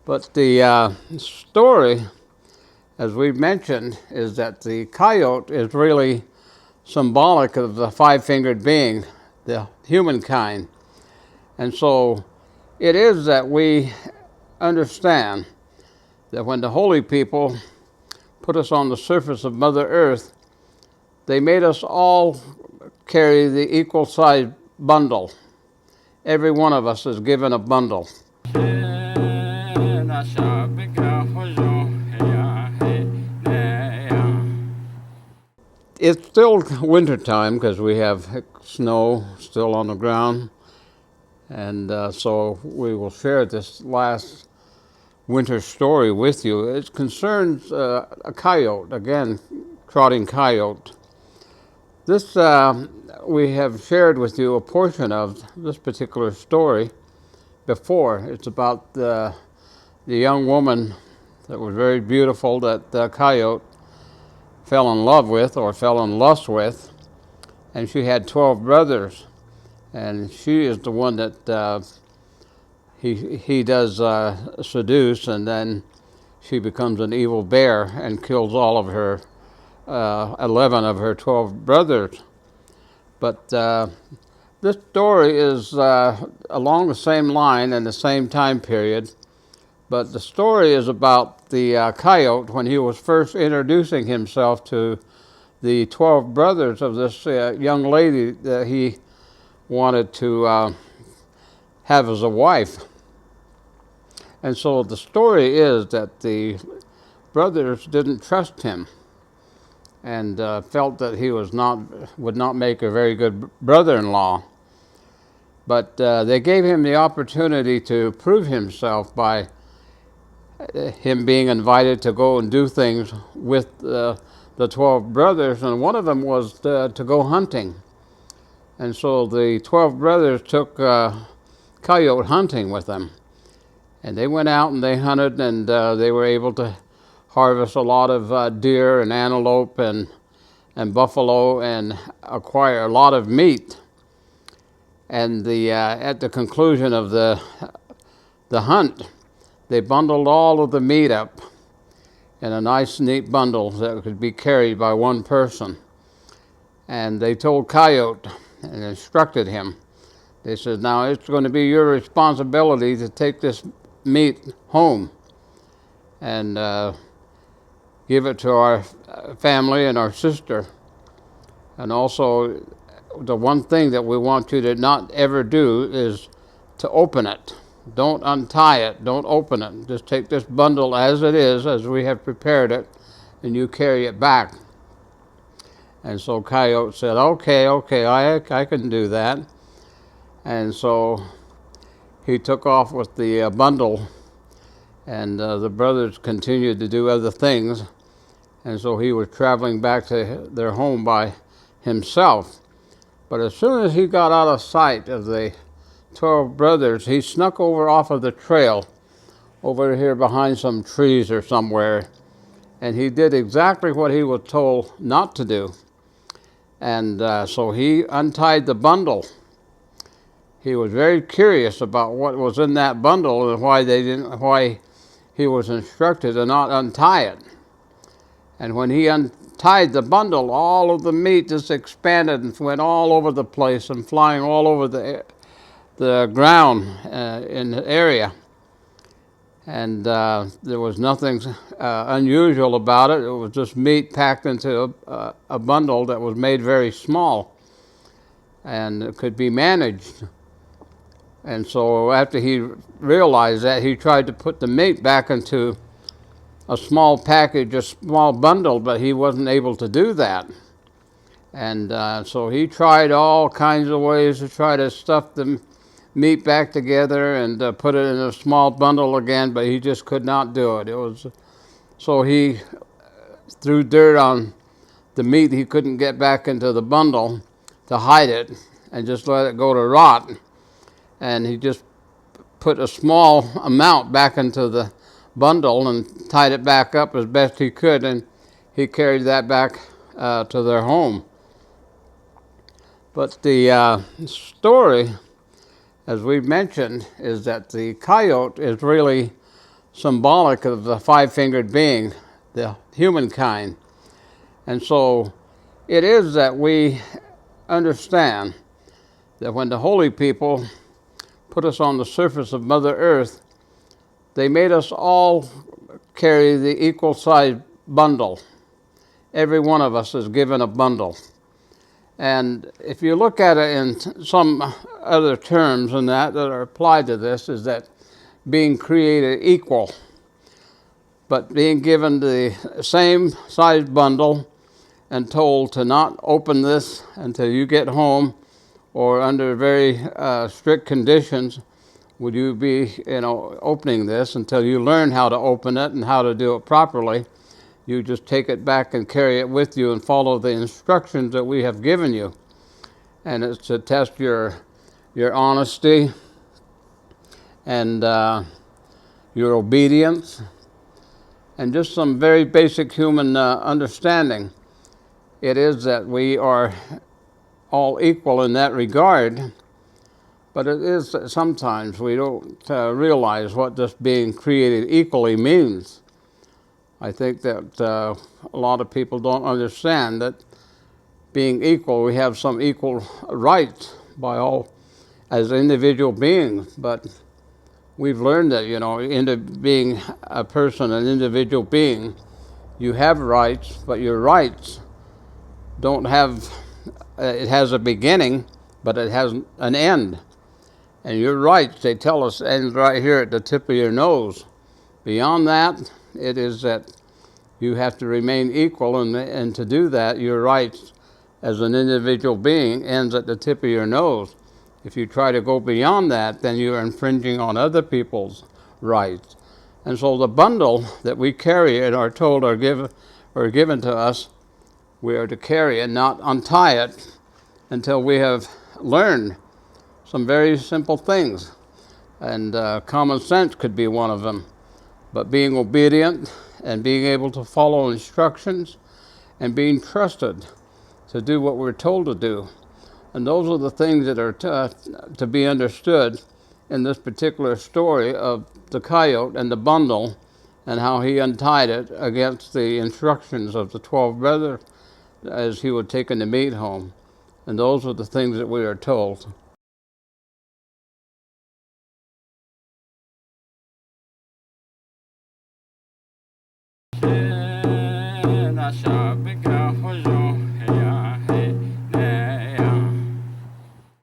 But the story, as we've mentioned, is that the coyote is really symbolic of the five-fingered being, the humankind. And so it is that we understand that when the holy people put us on the surface of Mother Earth, they made us all carry the equal size bundle. Every one of us is given a bundle. It's still wintertime because we have snow still on the ground, and so we will share this last winter story with you. It concerns a coyote, again, trotting coyote. This, we have shared with you a portion of this particular story before. It's about the young woman that was very beautiful that the coyote fell in love with or fell in lust with, and she had 12 brothers, and she is the one that he does seduce, and then she becomes an evil bear and kills all of her 11 of her 12 brothers. But this story is along the same line and the same time period, but the story is about the coyote when he was first introducing himself to the 12 brothers of this young lady that he wanted to have as a wife. And so the story is that the brothers didn't trust him and felt that he would not make a very good brother-in-law. But they gave him the opportunity to prove himself by him being invited to go and do things with the 12 brothers, and one of them was to go hunting. And so the 12 brothers took coyote hunting with them. And they went out and they hunted, and they were able to harvest a lot of deer and antelope and buffalo and acquire a lot of meat. And at the conclusion of the hunt, they bundled all of the meat up in a nice, neat bundle that could be carried by one person. And they told Coyote and instructed him. They said, now it's going to be your responsibility to take this meat home and give it to our family and our sister. And also, the one thing that we want you to not ever do is to open it. Don't untie it. Don't open it. Just take this bundle as it is, as we have prepared it, and you carry it back. And so Coyote said, okay, I can do that. And so he took off with the bundle, and the brothers continued to do other things. And so he was traveling back to their home by himself. But as soon as he got out of sight of the 12 brothers, he snuck over off of the trail over here behind some trees or somewhere, and he did exactly what he was told not to do. And so he untied the bundle. He was very curious about what was in that bundle and why he was instructed to not untie it. And when he untied the bundle, all of the meat just expanded and went all over the place and flying all over the ground in the area. And there was nothing unusual about it. It was just meat packed into a bundle that was made very small, and it could be managed. And so after he realized that, he tried to put the meat back into a small package, a small bundle, but he wasn't able to do that. And so he tried all kinds of ways to try to stuff the meat back together and put it in a small bundle again, but he just could not do it. So he threw dirt on the meat he couldn't get back into the bundle to hide it and just let it go to rot. And he just put a small amount back into the bundle and tied it back up as best he could, and he carried that back to their home. But the story, as we've mentioned, is that the coyote is really symbolic of the five-fingered being, the humankind. And so it is that we understand that when the holy people put us on the surface of Mother Earth, they made us all carry the equal size bundle. Every one of us is given a bundle. And if you look at it in some other terms than that are applied to this, is that being created equal, but being given the same size bundle and told to not open this until you get home, or under very strict conditions would you be opening this until you learn how to open it and how to do it properly. You just take it back and carry it with you and follow the instructions that we have given you. And it's to test your honesty and your obedience and just some very basic human understanding. It is that we are all equal in that regard, but it is that sometimes we don't realize what this being created equally means. I think that a lot of people don't understand that being equal, we have some equal rights by all as individual beings, but we've learned that, into being a person, an individual being, you have rights, but your rights don't have, it has a beginning, but it has an end. And your rights, they tell us, end right here at the tip of your nose. Beyond that, it is that you have to remain equal, and to do that, your rights as an individual being ends at the tip of your nose. If you try to go beyond that, then you are infringing on other people's rights. And so the bundle that we carry and are told are given to us, we are to carry and not untie it until we have learned some very simple things. And common sense could be one of them. But being obedient and being able to follow instructions and being trusted to do what we're told to do. And those are the things that are to be understood in this particular story of the coyote and the bundle and how he untied it against the instructions of the 12 brothers as he would take in the meat home. And those are the things that we are told. I shine.